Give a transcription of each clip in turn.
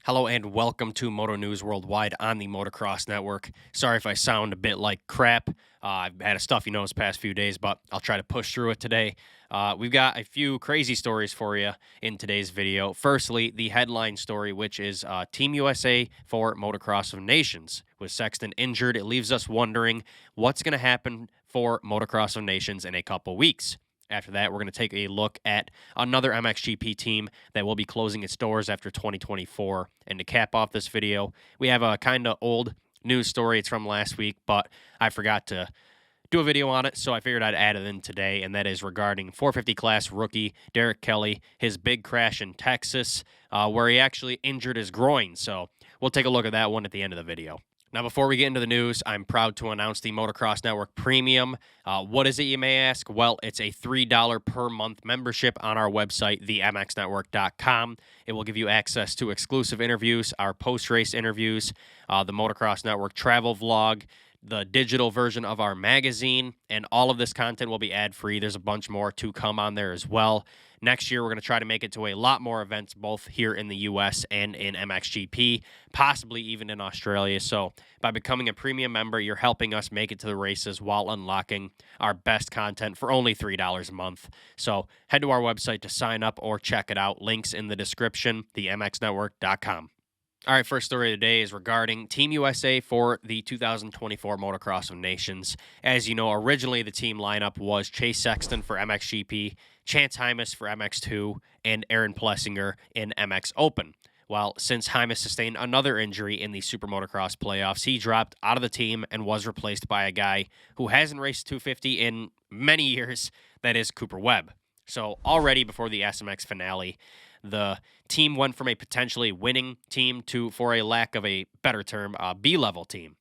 Hello and welcome to Moto News Worldwide on the Motocross Network. Sorry if I sound a bit like crap. I've had a stuffy nose past few days, but I'll try to push through it today. We've got a few crazy stories for you in today's video. Firstly, the headline story, which is Team USA for Motocross of Nations. With Sexton injured, it leaves us wondering what's going to happen for Motocross of Nations in a couple weeks. After that, we're going to take a look at another MXGP team that will be closing its doors after 2024. And to cap off this video, we have a kind of old news story. It's from last week, but I forgot to do a video on it, so I figured I'd add it in today, and that is regarding 450 class rookie Derek Kelley, his big crash in Texas, where he actually injured his groin. So we'll take a look at that one at the end of the video. Now, before we get into the news, I'm proud to announce the Motocross Network Premium. What is it, you may ask? Well, it's a $3 per month membership on our website, themxnetwork.com. It will give you access to exclusive interviews, our post-race interviews, the Motocross Network travel vlog, the digital version of our magazine, and all of this content will be ad-free. There's a bunch more to come on there as well. Next year, we're going to try to make it to a lot more events, both here in the U.S. and in MXGP, possibly even in Australia. So by becoming a premium member, you're helping us make it to the races while unlocking our best content for only $3 a month. So head to our website to sign up or check it out. Links in the description, themxnetwork.com. All right, first story of the day is regarding Team USA for the 2024 Motocross of Nations. As you know, originally the team lineup was Chase Sexton for MXGP, Chance Hymas for MX2, and Aaron Plessinger in MX Open. Well, since Hymas sustained another injury in the Super Motocross playoffs, he dropped out of the team and was replaced by a guy who hasn't raced 250 in many years, that is Cooper Webb. So already before the SMX finale, the team went from a potentially winning team to, for a lack of a better term, a B-level team.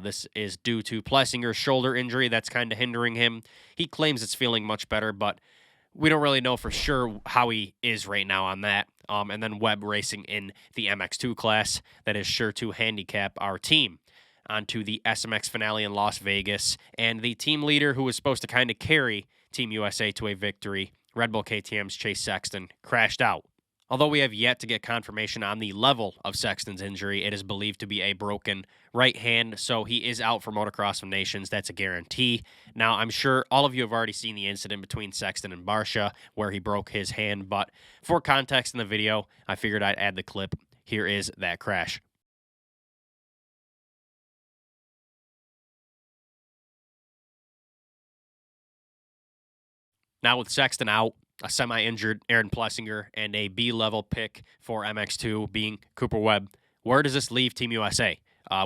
This is due to Plessinger's shoulder injury that's kind of hindering him. He claims it's feeling much better, but we don't really know for sure how he is right now on that. And then Webb racing in the MX2 class that is sure to handicap our team onto the SMX finale in Las Vegas. And the team leader who was supposed to kind of carry Team USA to a victory, Red Bull KTM's Chase Sexton, crashed out. Although we have yet to get confirmation on the level of Sexton's injury, it is believed to be a broken right hand, so he is out for Motocross of Nations. That's a guarantee. Now, I'm sure all of you have already seen the incident between Sexton and Barcia where he broke his hand, but for context in the video, I figured I'd add the clip. Here is that crash. Now with Sexton out, a semi-injured Aaron Plessinger, and a B-level pick for MX2 being Cooper Webb, where does this leave Team USA?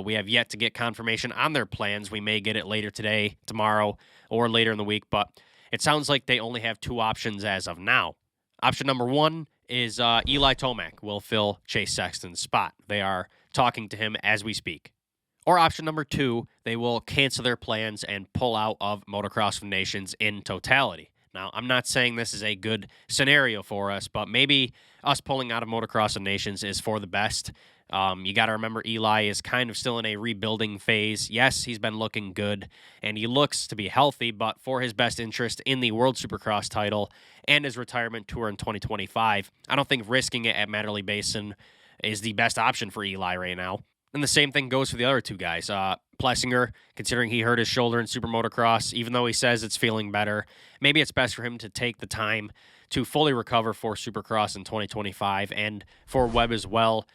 We have yet to get confirmation on their plans. We may get it later today, tomorrow, or later in the week, but it sounds like they only have two options as of now. Option number one is Eli Tomac will fill Chase Sexton's spot. They are talking to him as we speak. Or option number two, they will cancel their plans and pull out of Motocross of Nations in totality. Now, I'm not saying this is a good scenario for us, but maybe us pulling out of Motocross of Nations is for the best. You got to remember Eli is kind of still in a rebuilding phase. Yes, he's been looking good, and he looks to be healthy, but for his best interest in the World Supercross title and his retirement tour in 2025, I don't think risking it at Matterly Basin is the best option for Eli right now. And the same thing goes for the other two guys. Plessinger, considering he hurt his shoulder in Super Motocross, even though he says it's feeling better, maybe it's best for him to take the time to fully recover for Supercross in 2025. And for Webb as well,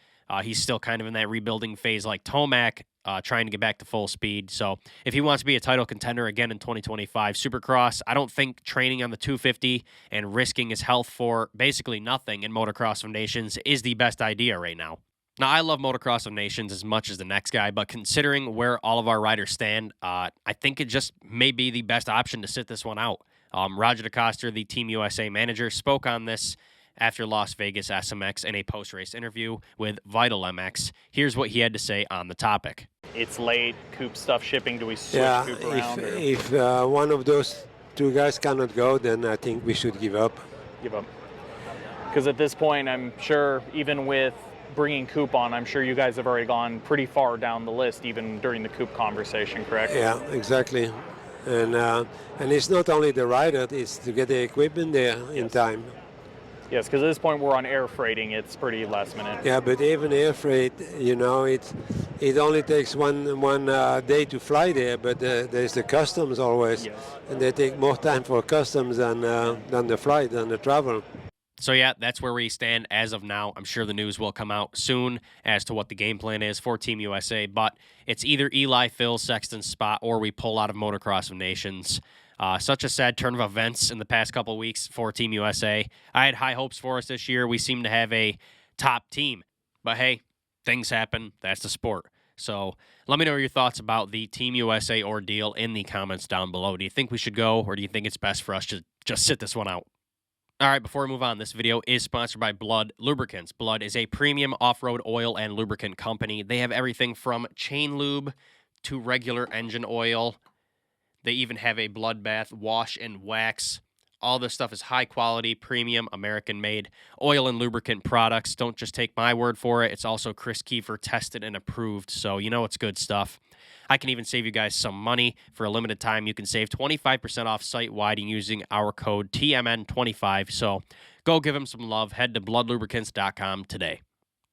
he's still kind of in that rebuilding phase like Tomac, trying to get back to full speed. So if he wants to be a title contender again in 2025 Supercross, I don't think training on the 250 and risking his health for basically nothing in Motocross of Nations is the best idea right now. Now, I love Motocross of Nations as much as the next guy, but considering where all of our riders stand, I think it just may be the best option to sit this one out. Roger DeCoster, the Team USA manager, spoke on this after Las Vegas SMX in a post-race interview with Vital MX. Here's what he had to say on the topic. It's late, Coop stuff shipping. Do we switch Coop around? If one of those two guys cannot go, then I think we should give up. Give up. Because at this point, I'm sure even with bringing Coop on, I'm sure you guys have already gone pretty far down the list, even during the Coop conversation, correct? Yeah, exactly. And it's not only the rider, it's to get the equipment there in time. Yes, because at this point we're on air freighting. It's pretty last minute. Yeah, but even air freight, you know, it only takes one day to fly there, but there's the customs always, Yes. and they take more time for customs than the flight, than the travel. So, yeah, that's where we stand as of now. I'm sure the news will come out soon as to what the game plan is for Team USA, but it's either Eli, Phil, Sexton's spot, or we pull out of Motocross of Nations. Such a sad turn of events in the past couple of weeks for Team USA. I had high hopes for us this year. We seem to have a top team. But, hey, things happen. That's the sport. So let me know your thoughts about the Team USA ordeal in the comments down below. Do you think we should go, or do you think it's best for us to just sit this one out? All right, before we move on, this video is sponsored by Blood Lubricants. Blood is a premium off-road oil and lubricant company. They have everything from chain lube to regular engine oil. They even have a bloodbath wash and wax. All this stuff is high-quality, premium, American-made oil and lubricant products. Don't just take my word for it. It's also Chris Kiefer tested and approved, so you know it's good stuff. I can even save you guys some money. For a limited time, you can save 25% off site-wide using our code TMN25. So go give them some love. Head to bloodlubricants.com today.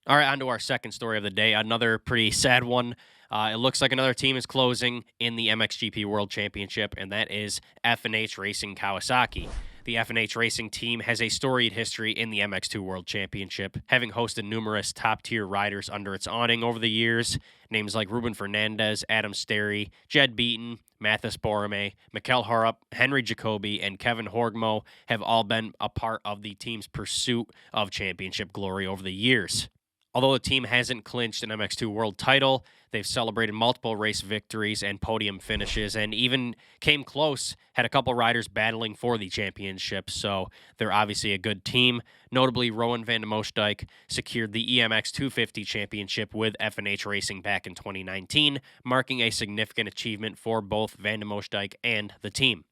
All right, on to our second story of the day. Another pretty sad one. It looks like another team is closing in the MXGP World Championship, and that is F&H Racing Kawasaki. The F&H Racing team has a storied history in the MX2 World Championship, having hosted numerous top-tier riders under its awning over the years. Names like Ruben Fernandez, Sterry, Jed Beaton, Mathys Boisrame, Mikkel Haarup, Henry Jacobi, and Kevin Horgmo have all been a part of the team's pursuit of championship glory over the years. Although the team hasn't clinched an MX2 World title, they've celebrated multiple race victories and podium finishes, and even came close, had a couple riders battling for the championship, so they're obviously a good team. Notably, Rowan van der Moosdijk secured the EMX 250 championship with F&H Racing back in 2019, marking a significant achievement for both van der Moosdijk and the team.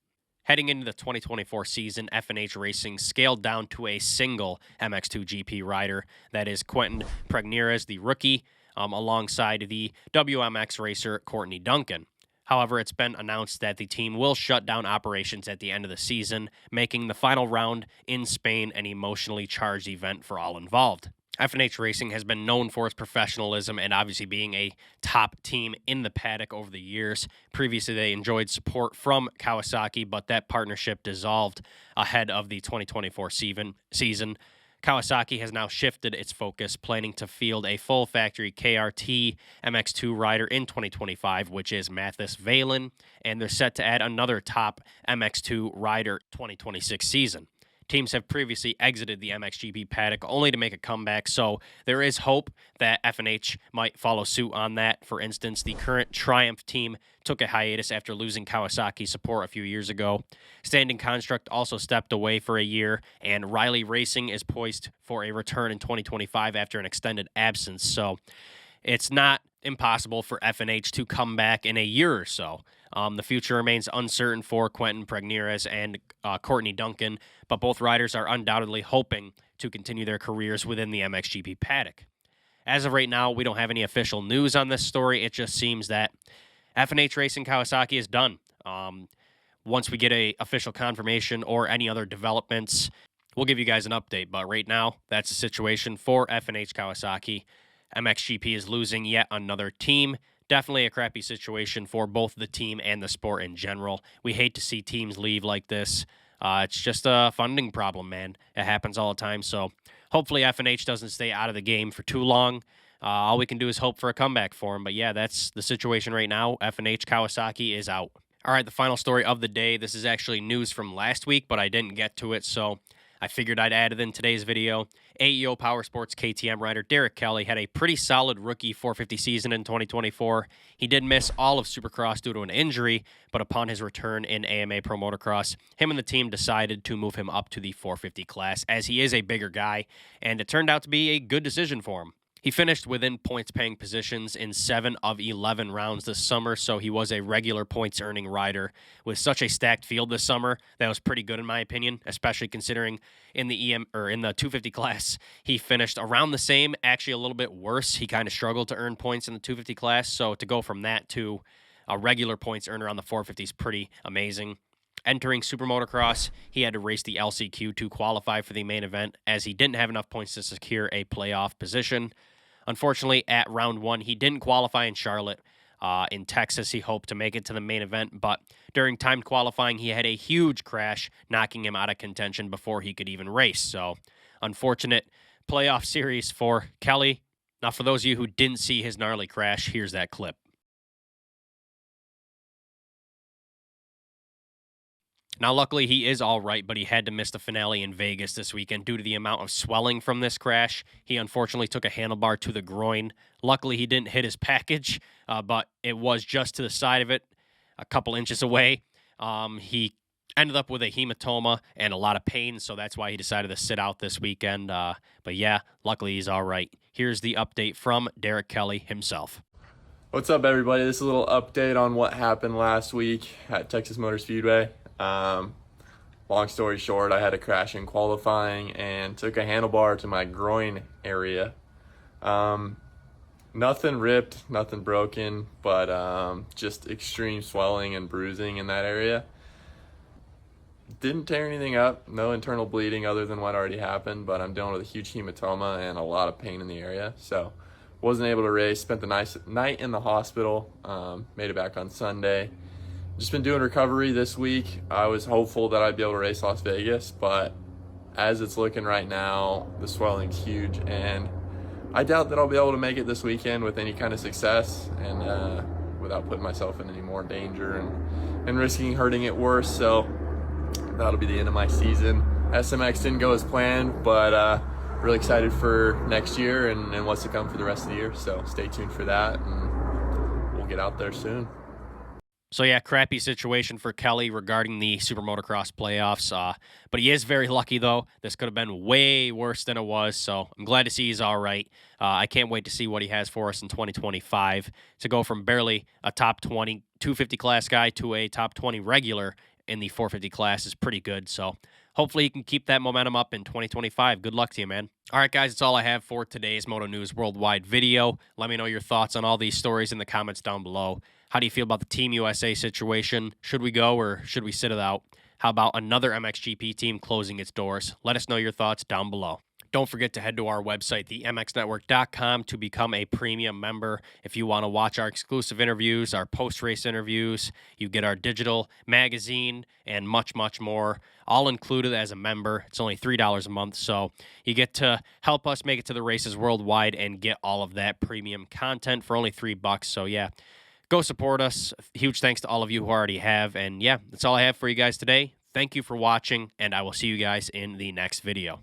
Heading into the 2024 season, F&H Racing scaled down to a single MX2 GP rider, that is Quentin Pregneres, the rookie, alongside the WMX racer Courtney Duncan. However, it's been announced that the team will shut down operations at the end of the season, making the final round in Spain an emotionally charged event for all involved. F&H Racing has been known for its professionalism and obviously being a top team in the paddock over the years. Previously, they enjoyed support from Kawasaki, but that partnership dissolved ahead of the 2024 season. Kawasaki has now shifted its focus, planning to field a full factory KRT MX2 rider in 2025, which is Mathys Boisrame, and they're set to add another top MX2 rider 2026 season. Teams have previously exited the MXGP paddock only to make a comeback, so there is hope that F&H might follow suit on that. For instance, the current Triumph team took a hiatus after losing Kawasaki support a few years ago. Standing Construct also stepped away for a year, and Riley Racing is poised for a return in 2025 after an extended absence, so it's not impossible for F&H to come back in a year or so. The future remains uncertain for Quentin Pregneres and Courtney Duncan, but both riders are undoubtedly hoping to continue their careers within the MXGP paddock. As of right now, we don't have any official news on this story. It just seems that F&H Racing Kawasaki is done. Once we get a official confirmation or any other developments, we'll give you guys an update. But right now, that's the situation for F&H Kawasaki. MXGP is losing yet another team. Definitely a crappy situation for both the team and the sport in general. We hate to see teams leave like this. It's just a funding problem, man. It happens all the time. So hopefully F&H doesn't stay out of the game for too long. All we can do is hope for a comeback for him. But yeah, that's the situation right now. F&H Kawasaki is out. All right, the final story of the day. This is actually news from last week, but I didn't get to it, so I figured I'd add it in today's video. AEO Powersports KTM rider Derek Kelley had a pretty solid rookie 450 season in 2024. He did miss all of Supercross due to an injury, but upon his return in AMA Pro Motocross, him and the team decided to move him up to the 450 class, as he is a bigger guy, and it turned out to be a good decision for him. He finished within points-paying positions in 7 of 11 rounds this summer, so he was a regular points-earning rider. With such a stacked field this summer, that was pretty good in my opinion, especially considering in the in the 250 class, he finished around the same, actually a little bit worse. He kind of struggled to earn points in the 250 class, so to go from that to a regular points earner on the 450 is pretty amazing. entering Super Motocross, he had to race the LCQ to qualify for the main event, as he didn't have enough points to secure a playoff position. Unfortunately, at round 1, he didn't qualify in Charlotte. In Texas, he hoped to make it to the main event, but during timed qualifying, he had a huge crash, knocking him out of contention before he could even race. So, unfortunate playoff series for Kelley. Now, for those of you who didn't see his gnarly crash, here's that clip. Now, luckily, he is all right, but he had to miss the finale in Vegas this weekend due to the amount of swelling from this crash. He unfortunately took a handlebar to the groin. Luckily, he didn't hit his package, but it was just to the side of it, a couple inches away. He ended up with a hematoma and a lot of pain, so that's why he decided to sit out this weekend. But yeah, luckily, he's all right. Here's the update from Derek Kelley himself. What's up, everybody? This is a little update on what happened last week at Texas Motor Speedway. Long story short, I had a crash in qualifying and took a handlebar to my groin area. Nothing ripped, nothing broken, but just extreme swelling and bruising in that area. Didn't tear anything up, no internal bleeding other than what already happened, but I'm dealing with a huge hematoma and a lot of pain in the area, so wasn't able to race. Spent the night in the hospital, made it back on Sunday. Just been doing recovery this week. I was hopeful that I'd be able to race Las Vegas, but as it's looking right now, the swelling's huge, and I doubt that I'll be able to make it this weekend with any kind of success and without putting myself in any more danger and risking hurting it worse. So that'll be the end of my season. SMX didn't go as planned, but really excited for next year and what's to come for the rest of the year. So stay tuned for that, and we'll get out there soon. So yeah, crappy situation for Kelley regarding the Super Motocross playoffs. But he is very lucky, though. This could have been way worse than it was, so I'm glad to see he's all right. I can't wait to see what he has for us in 2025. To go from barely a top 20 250 class guy to a top 20 regular in the 450 class is pretty good. So hopefully he can keep that momentum up in 2025. Good luck to you, man. All right, guys, that's all I have for today's Moto News Worldwide video. Let me know your thoughts on all these stories in the comments down below. How do you feel about the Team USA situation? Should we go or should we sit it out? How about another MXGP team closing its doors? Let us know your thoughts down below. Don't forget to head to our website, themxnetwork.com, to become a premium member. If you want to watch our exclusive interviews, our post-race interviews, you get our digital magazine and much, much more, all included as a member. It's only $3 a month, so you get to help us make it to the races worldwide and get all of that premium content for only $3. So yeah, go support us. Huge thanks to all of you who already have. And yeah, that's all I have for you guys today. Thank you for watching, and I will see you guys in the next video.